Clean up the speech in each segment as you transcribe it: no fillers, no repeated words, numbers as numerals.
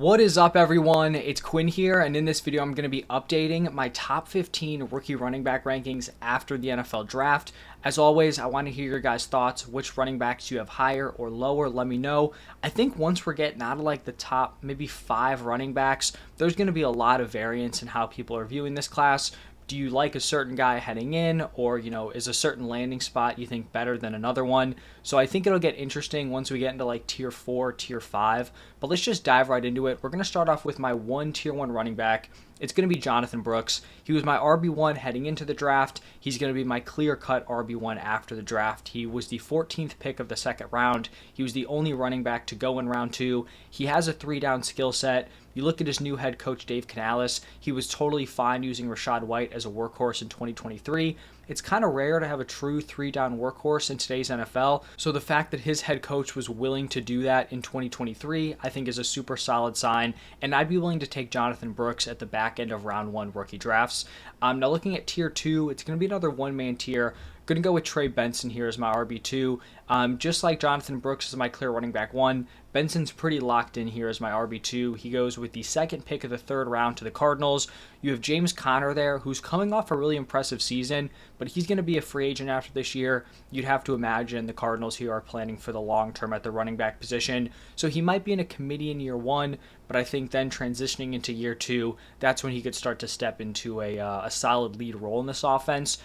What is up, everyone? It's Quinn here, and in this video I'm going to be updating my top 15 rookie running back rankings after the NFL draft. As always, I want to hear your guys' thoughts. Which running backs you have higher or lower? Let me know. I think once we're getting out of like the top maybe 5 running backs, there's going to be a lot of variance in how people are viewing this class. Do you like a certain guy heading in, or, is a certain landing spot you think better than another one? So I think it'll get interesting once we get into like tier 4, tier 5. But let's just dive right into it. We're going to start off with my tier 1 running back. It's going to be Jonathan Brooks. He was my RB1 heading into the draft. He's going to be my clear-cut RB1 after the draft. He was the 14th pick of the second round. He was the only running back to go in round 2. He has a 3-down skill set. You look at his new head coach, Dave Canales. He was totally fine using Rachaad White as a workhorse in 2023. It's kind of rare to have a true 3-down workhorse in today's NFL, so the fact that his head coach was willing to do that in 2023, I think is a super solid sign, and I'd be willing to take Jonathan Brooks at the back end of round 1 rookie drafts. Now looking at tier 2, it's going to be another one-man tier. Going to go with Trey Benson here as my RB2. Just like Jonathan Brooks is my clear running back 1, Benson's pretty locked in here as my RB2. He goes with the second pick of the third round to the Cardinals. You have James Conner there, who's coming off a really impressive season, but he's going to be a free agent after this year. You'd have to imagine the Cardinals here are planning for the long term at the running back position. So he might be in a committee in year 1, but I think then transitioning into year 2, that's when he could start to step into a solid lead role in this offense.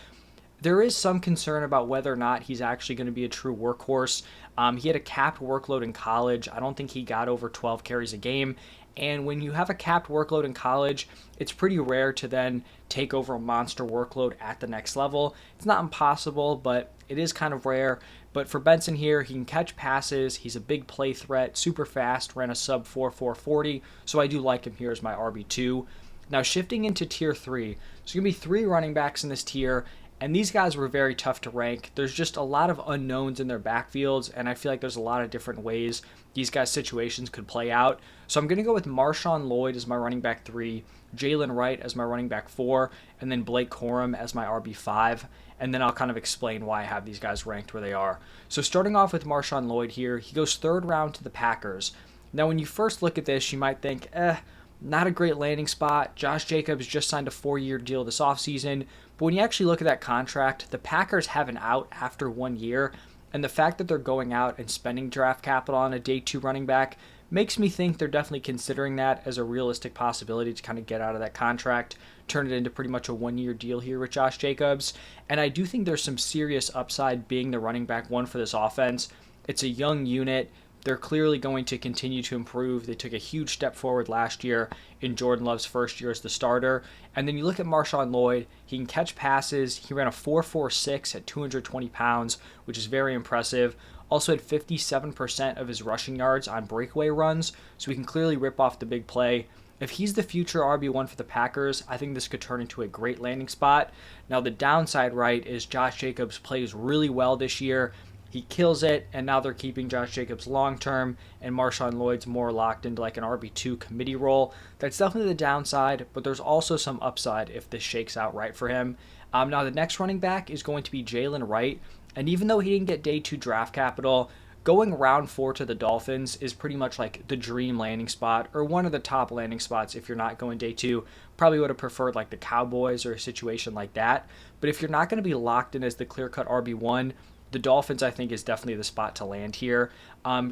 There is some concern about whether or not he's actually going to be a true workhorse. He had a capped workload in college. I don't think he got over 12 carries a game. And when you have a capped workload in college, it's pretty rare to then take over a monster workload at the next level. It's not impossible, but it is kind of rare. But for Benson here, he can catch passes. He's a big play threat, super fast, ran a sub 4.40. So I do like him here as my RB2. Now shifting into tier 3. There's going to be 3 running backs in this tier. And these guys were very tough to rank. There's just a lot of unknowns in their backfields, and I feel like there's a lot of different ways these guys' situations could play out. So I'm going to go with Marshawn Lloyd as my running back 3, Jalen Wright as my running back 4, and then Blake Corum as my RB5. And then I'll kind of explain why I have these guys ranked where they are. So starting off with Marshawn Lloyd here, he goes third round to the Packers. Now when you first look at this, you might think, not a great landing spot. Josh Jacobs just signed a 4-year deal this offseason. But when you actually look at that contract, the Packers have an out after 1 year. And the fact that they're going out and spending draft capital on a day 2 running back makes me think they're definitely considering that as a realistic possibility to kind of get out of that contract, turn it into pretty much a 1-year deal here with Josh Jacobs. And I do think there's some serious upside being the running back 1 for this offense. It's a young unit. They're clearly going to continue to improve. They took a huge step forward last year in Jordan Love's first year as the starter. And then you look at Marshawn Lloyd. He can catch passes. He ran a 4.46 at 220 pounds, which is very impressive. Also had 57% of his rushing yards on breakaway runs, so he can clearly rip off the big play. If he's the future RB1 for the Packers, I think this could turn into a great landing spot. Now the downside, right, is Josh Jacobs plays really well this year. He kills it, and now they're keeping Josh Jacobs long-term, and Marshawn Lloyd's more locked into like an RB2 committee role. That's definitely the downside, but there's also some upside if this shakes out right for him. Now the next running back is going to be Jalen Wright, and even though he didn't get day 2 draft capital, going round 4 to the Dolphins is pretty much like the dream landing spot, or one of the top landing spots if you're not going day 2. Probably would have preferred like the Cowboys or a situation like that. But if you're not going to be locked in as the clear-cut RB1, the Dolphins, I think, is definitely the spot to land here.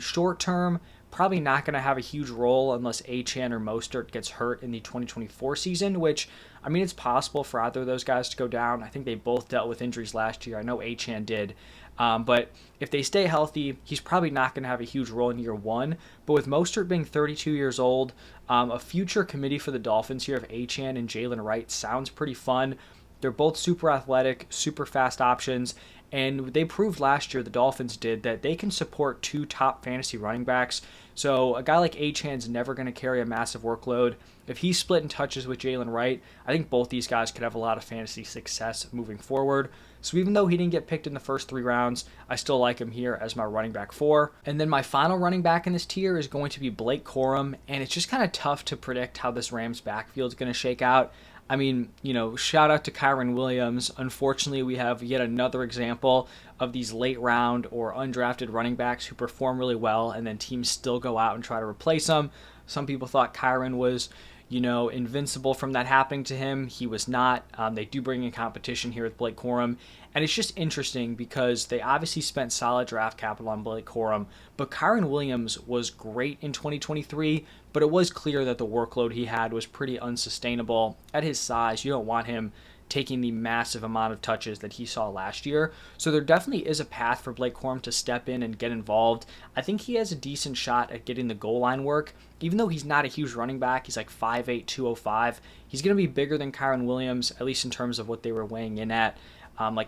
Short term, probably not going to have a huge role unless Achane or Mostert gets hurt in the 2024 season, which, I mean, it's possible for either of those guys to go down. I think they both dealt with injuries last year. I know Achane did. But if they stay healthy, he's probably not going to have a huge role in year 1. But with Mostert being 32 years old, a future committee for the Dolphins here of Achane and Jalen Wright sounds pretty fun. They're both super athletic, super fast options. And they proved last year, the Dolphins did, that they can support 2 top fantasy running backs. So a guy like Achane's never going to carry a massive workload. If he's split in touches with Jalen Wright, I think both these guys could have a lot of fantasy success moving forward. So even though he didn't get picked in the first 3 rounds, I still like him here as my running back 4. And then my final running back in this tier is going to be Blake Corum. And it's just kind of tough to predict how this Rams backfield is going to shake out. I mean, shout out to Kyron Williams. Unfortunately, we have yet another example of these late round or undrafted running backs who perform really well and then teams still go out and try to replace them. Some people thought Kyron was, invincible from that happening to him. He was not. They do bring in competition here with Blake Corum. And it's just interesting because they obviously spent solid draft capital on Blake Corum, but Kyron Williams was great in 2023, but it was clear that the workload he had was pretty unsustainable. At his size, you don't want him taking the massive amount of touches that he saw last year. So there definitely is a path for Blake Corum to step in and get involved. I think he has a decent shot at getting the goal line work. Even though he's not a huge running back, he's like 5'8", 205. He's going to be bigger than Kyron Williams, at least in terms of what they were weighing in at.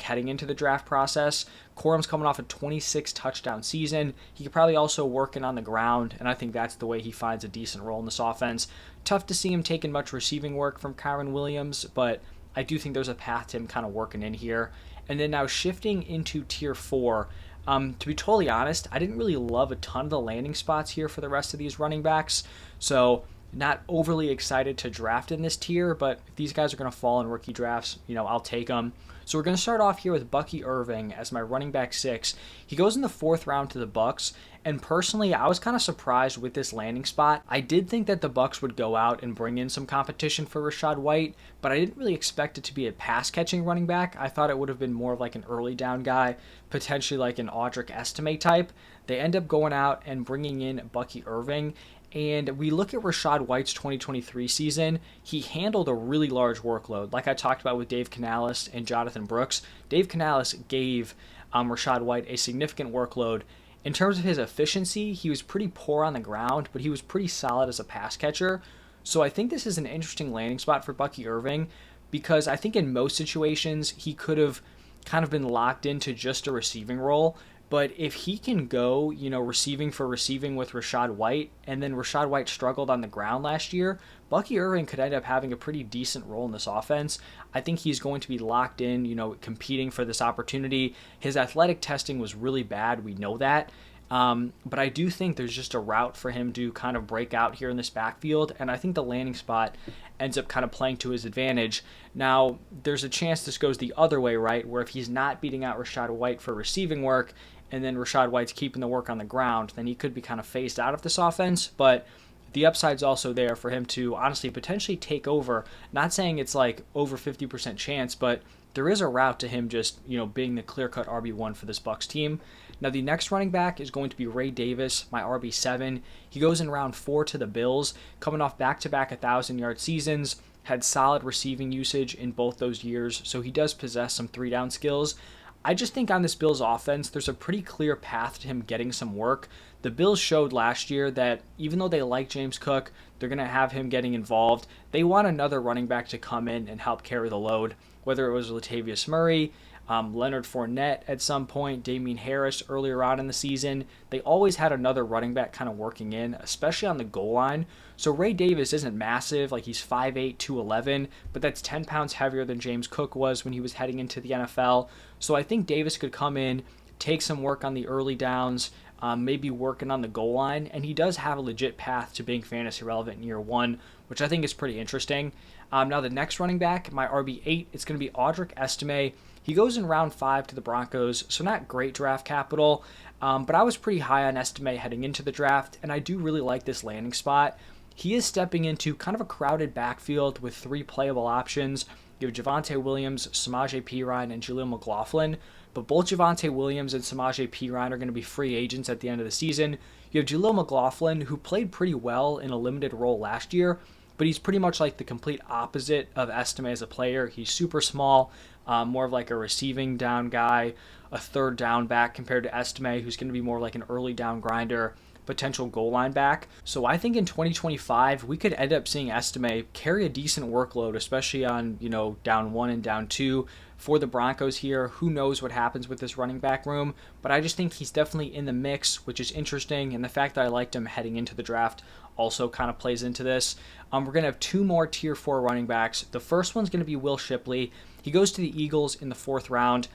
Heading into the draft process. Corum's coming off a 26 touchdown season. He could probably also work in on the ground, and I think that's the way he finds a decent role in this offense. Tough to see him taking much receiving work from Kyron Williams, but I do think there's a path to him kind of working in here. And then now shifting into tier 4, to be totally honest, I didn't really love a ton of the landing spots here for the rest of these running backs. So not overly excited to draft in this tier, but if these guys are going to fall in rookie drafts, I'll take them. So we're going to start off here with Bucky Irving as my running back 6. He goes in the 4th round to the Bucks, and personally, I was kind of surprised with this landing spot. I did think that the Bucks would go out and bring in some competition for Rachaad White, but I didn't really expect it to be a pass-catching running back. I thought it would have been more of like an early down guy, potentially like an Audric Estime type. They end up going out and bringing in Bucky Irving. And we look at Rachaad White's 2023 season, he handled a really large workload. Like I talked about with Dave Canales and Jonathan Brooks, Dave Canales gave Rachaad White a significant workload. In terms of his efficiency, he was pretty poor on the ground, but he was pretty solid as a pass catcher. So I think this is an interesting landing spot for Bucky Irving because I think in most situations he could have kind of been locked into just a receiving role. But if he can go, receiving for receiving with Rachaad White, and then Rachaad White struggled on the ground last year, Bucky Irving could end up having a pretty decent role in this offense. I think he's going to be locked in, competing for this opportunity. His athletic testing was really bad. We know that. But I do think there's just a route for him to kind of break out here in this backfield, and I think the landing spot ends up kind of playing to his advantage. Now, there's a chance this goes the other way, right, where if he's not beating out Rachaad White for receiving work, and then Rachaad White's keeping the work on the ground, then he could be kind of phased out of this offense, but the upside's also there for him to honestly potentially take over. Not saying it's like over 50% chance, but there is a route to him just, being the clear-cut RB1 for this Bucs team. Now, the next running back is going to be Ray Davis, my RB7. He goes in round 4 to the Bills, coming off back-to-back 1,000-yard seasons, had solid receiving usage in both those years, so he does possess some three-down skills. I just think on this Bills offense, there's a pretty clear path to him getting some work. The Bills showed last year that even though they like James Cook, they're going to have him getting involved. They want another running back to come in and help carry the load, whether it was Latavius Murray, Leonard Fournette at some point, Damian Harris earlier on in the season. They always had another running back kind of working in, especially on the goal line. So Ray Davis isn't massive, like he's 5'8", 211, but that's 10 pounds heavier than James Cook was when he was heading into the NFL. So I think Davis could come in, take some work on the early downs, maybe working on the goal line, and he does have a legit path to being fantasy relevant in year 1, which I think is pretty interesting. Now the next running back, my RB8, it's going to be Audric Estime. He goes in round 5 to the Broncos, so not great draft capital, but I was pretty high on Estime heading into the draft, and I do really like this landing spot. He is stepping into kind of a crowded backfield with 3 playable options. You have Javonte Williams, Samaje Perine, and Jaleel McLaughlin, but both Javonte Williams and Samaje Perine are going to be free agents at the end of the season. You have Jaleel McLaughlin, who played pretty well in a limited role last year, but he's pretty much like the complete opposite of Estime as a player. He's super small, more of like a receiving down guy, a third down back compared to Estime, who's going to be more like an early down grinder, potential goal line back. So I think in 2025, we could end up seeing Estime carry a decent workload, especially on, down 1 and down 2 for the Broncos here. Who knows what happens with this running back room, but I just think he's definitely in the mix, which is interesting, and the fact that I liked him heading into the draft also kind of plays into this. We're going to have 2 more tier 4 running backs. The first one's going to be Will Shipley. He goes to the Eagles in the 4th round.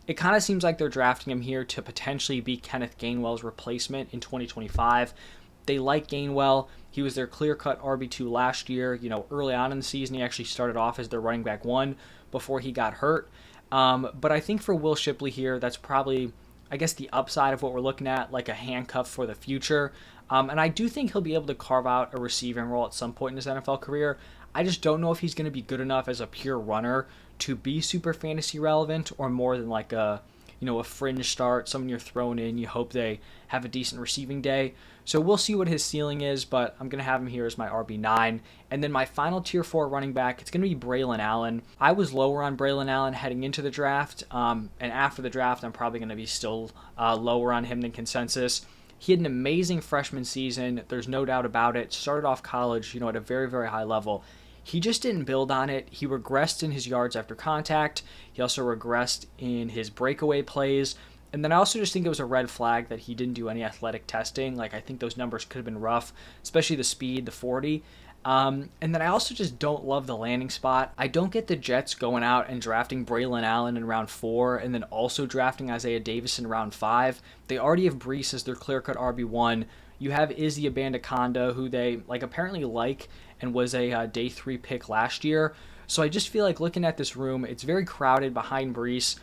It kind of seems like they're drafting him here to potentially be Kenneth Gainwell's replacement in 2025. They like Gainwell. He was their clear-cut RB2 last year. Early on in the season, he actually started off as their running back 1 before he got hurt. But I think for Will Shipley here, that's probably, I guess, the upside of what we're looking at, like a handcuff for the future. And I do think he'll be able to carve out a receiving role at some point in his NFL career. I just don't know if he's going to be good enough as a pure runner to be super fantasy relevant, or more than like a fringe start, someone you're throwing in. You hope they have a decent receiving day. So we'll see what his ceiling is, but I'm going to have him here as my RB9. And then my final tier 4 running back, it's going to be Braylon Allen. I was lower on Braylon Allen heading into the draft, and after the draft, I'm probably going to be still lower on him than consensus. He had an amazing freshman season. There's no doubt about it. Started off college, at a very, very high level. He just didn't build on it. He regressed in his yards after contact. He also regressed in his breakaway plays. And then I also just think it was a red flag that he didn't do any athletic testing. I think those numbers could have been rough, especially the speed, the 40. And then I also just don't love the landing spot. I don't get the Jets going out and drafting Braylon Allen in round 4 and then also drafting Isaiah Davis in round 5. They already have Breece as their clear-cut RB1. You have Izzy Abandoconda, who they apparently like and was a day 3 pick last year. So I just feel like looking at this room, it's very crowded behind Breece.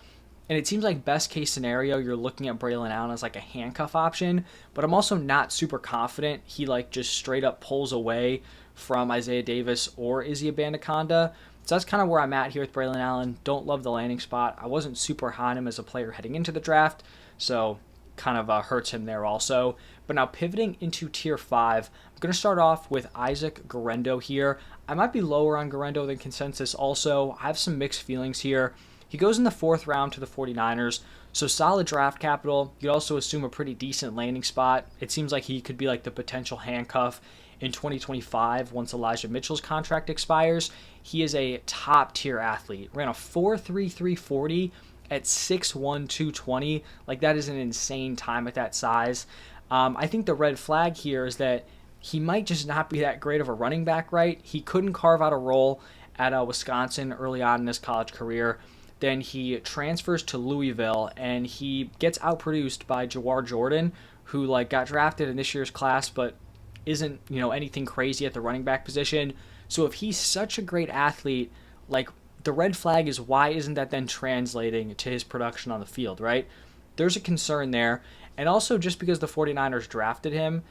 And it seems like best case scenario, you're looking at Braylon Allen as like a handcuff option. But I'm also not super confident he just straight up pulls away from Isaiah Davis or Izzy Abandoconda. So that's kind of where I'm at here with Braylon Allen. Don't love the landing spot. I wasn't super high on him as a player heading into the draft, so kind of hurts him there also. But now pivoting into tier 5, I'm going to start off with Isaac Guerendo here. I might be lower on Guerendo than consensus also. I have some mixed feelings here. He goes in the 4th round to the 49ers, so solid draft capital. You'd also assume a pretty decent landing spot. It seems like he could be like the potential handcuff in 2025 once Elijah Mitchell's contract expires. He is a top tier athlete. Ran a 4.33 40 at 6'1", 220. That is an insane time at that size. I think the red flag here is that he might just not be that great of a running back, right? He couldn't carve out a role at Wisconsin early on in his college career. Then he transfers to Louisville, and he gets outproduced by Jawar Jordan, who got drafted in this year's class, but isn't anything crazy at the running back position. So if he's such a great athlete, the red flag is, why isn't that then translating to his production on the field, right? There's a concern there. And also, just because the 49ers drafted him,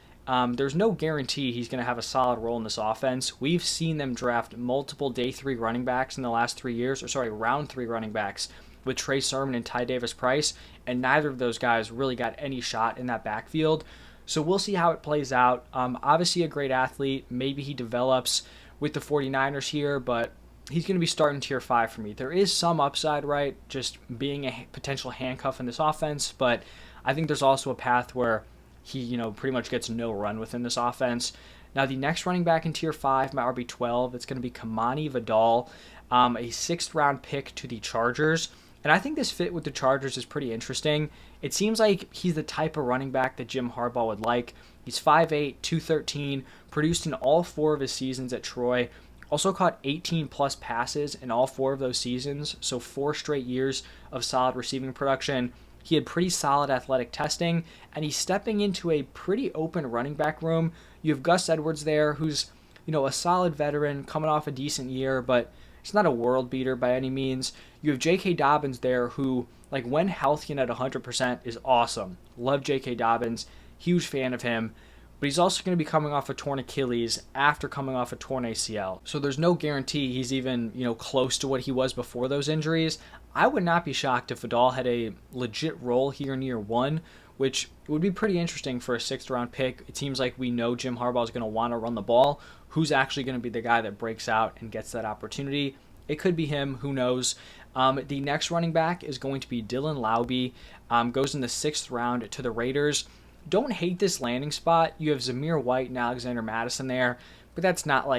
there's no guarantee he's going to have a solid role in this offense. We've seen them draft multiple day 3 running backs in the last 3 years, round 3 running backs with Trey Sermon and Ty Davis-Price, and neither of those guys really got any shot in that backfield. So we'll see how it plays out. Obviously a great athlete. Maybe he develops with the 49ers here, but he's going to be starting tier 5 for me. There is some upside, right, just being a potential handcuff in this offense, but I think there's also a path where he, pretty much gets no run within this offense. Now, the next running back in tier 5, my RB12, it's going to be Kamani Vidal, a 6th round pick to the Chargers. And I think this fit with the Chargers is pretty interesting. It seems like he's the type of running back that Jim Harbaugh would like. He's 5'8", 213, produced in all 4 of his seasons at Troy. Also caught 18-plus passes in all 4 of those seasons, so 4 straight years of solid receiving production. He had pretty solid athletic testing, and he's stepping into a pretty open running back room. You have Gus Edwards there, who's, a solid veteran coming off a decent year, but he's not a world beater by any means. You have J.K. Dobbins there, who, when healthy and at 100%, is awesome. Love J.K. Dobbins. Huge fan of him. But he's also going to be coming off a torn Achilles after coming off a torn ACL. So there's no guarantee he's even, close to what he was before those injuries. I would not be shocked if Vidal had a legit role here in year 1, which would be pretty interesting for a 6th round pick. It seems like we know Jim Harbaugh is going to want to run the ball. Who's actually going to be the guy that breaks out and gets that opportunity? It could be him. Who knows? The next running back is going to be Dylan Laube. Goes in the 6th round to the Raiders. Don't hate this landing spot. You have Zamir White and Alexander Madison there, but that's not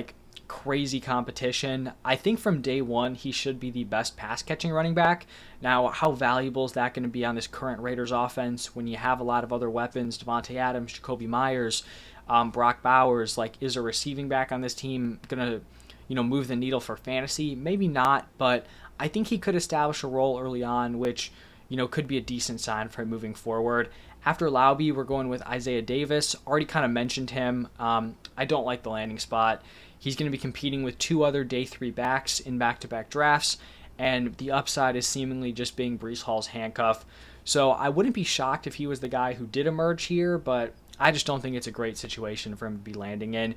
crazy competition. I think from day 1 he should be the best pass catching running back. Now, how valuable is that going to be on this current Raiders offense when you have a lot of other weapons? Devontae Adams, Jacoby Myers, Brock Bowers. Is a receiving back on this team going to move the needle for fantasy? Maybe not, but I think he could establish a role early on, which could be a decent sign for him moving forward. After Laube, we're going with Isaiah Davis. Already kind of mentioned him. I don't like the landing spot. He's going to be competing with 2 other day 3 backs in back-to-back drafts, and the upside is seemingly just being Breece Hall's handcuff. So I wouldn't be shocked if he was the guy who did emerge here, but I just don't think it's a great situation for him to be landing in.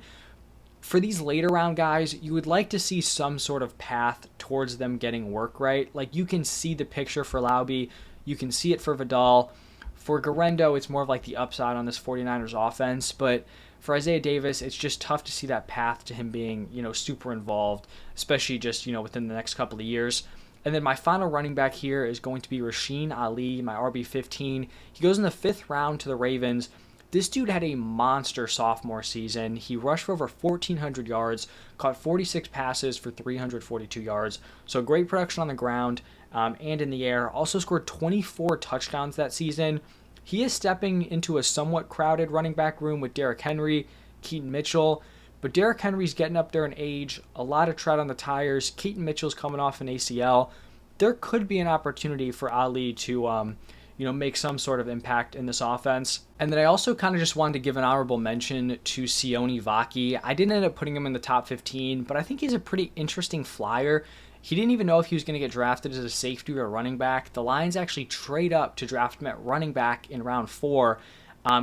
For these later round guys, you would like to see some sort of path towards them getting work right. Like, you can see the picture for Lauby, you can see it for Vidal. For Garendo, it's more of like the upside on this 49ers offense, but for Isaiah Davis, it's just tough to see that path to him being, super involved, especially just, within the next couple of years. And then my final running back here is going to be Rasheen Ali, my RB15. He goes in the 5th round to the Ravens. This dude had a monster sophomore season. He rushed for over 1,400 yards, caught 46 passes for 342 yards. So great production on the ground and in the air. Also scored 24 touchdowns that season. He is stepping into a somewhat crowded running back room with Derrick Henry, Keaton Mitchell. But Derrick Henry's getting up there in age, a lot of tread on the tires. Keaton Mitchell's coming off an ACL. There could be an opportunity for Ali to make some sort of impact in this offense. And then I also kind of just wanted to give an honorable mention to Sione Vaki. I didn't end up putting him in the top 15, but I think he's a pretty interesting flyer. He didn't even know if he was going to get drafted as a safety or a running back. The Lions actually trade up to draft him at running back in round 4.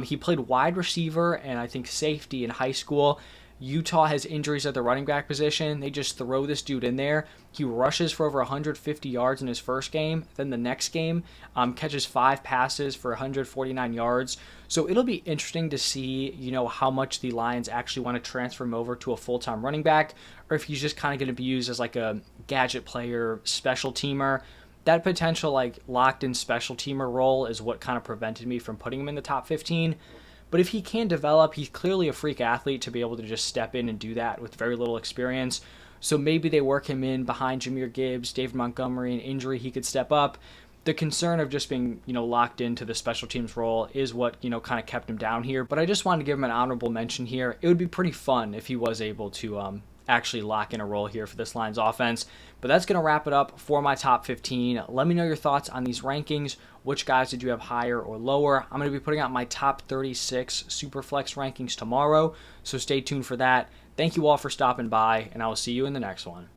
He played wide receiver and I think safety in high school. Utah has injuries at the running back position. They just throw this dude in there. He rushes for over 150 yards in his first game. Then the next game, catches 5 passes for 149 yards. So it'll be interesting to see, how much the Lions actually want to transfer him over to a full-time running back, or if he's just kind of going to be used as like a gadget player, special teamer. That potential like locked-in special teamer role is what kind of prevented me from putting him in the top 15. But if he can develop, he's clearly a freak athlete to be able to just step in and do that with very little experience. So maybe they work him in behind Jahmyr Gibbs, David Montgomery, an injury, he could step up. The concern of just being, locked into the special teams role is what, kind of kept him down here. But I just wanted to give him an honorable mention here. It would be pretty fun if he was able to actually lock in a role here for this Lions offense. But that's going to wrap it up for my top 15. Let me know your thoughts on these rankings. Which guys did you have higher or lower? I'm going to be putting out my top 36 Superflex rankings tomorrow, so stay tuned for that. Thank you all for stopping by, and I will see you in the next one.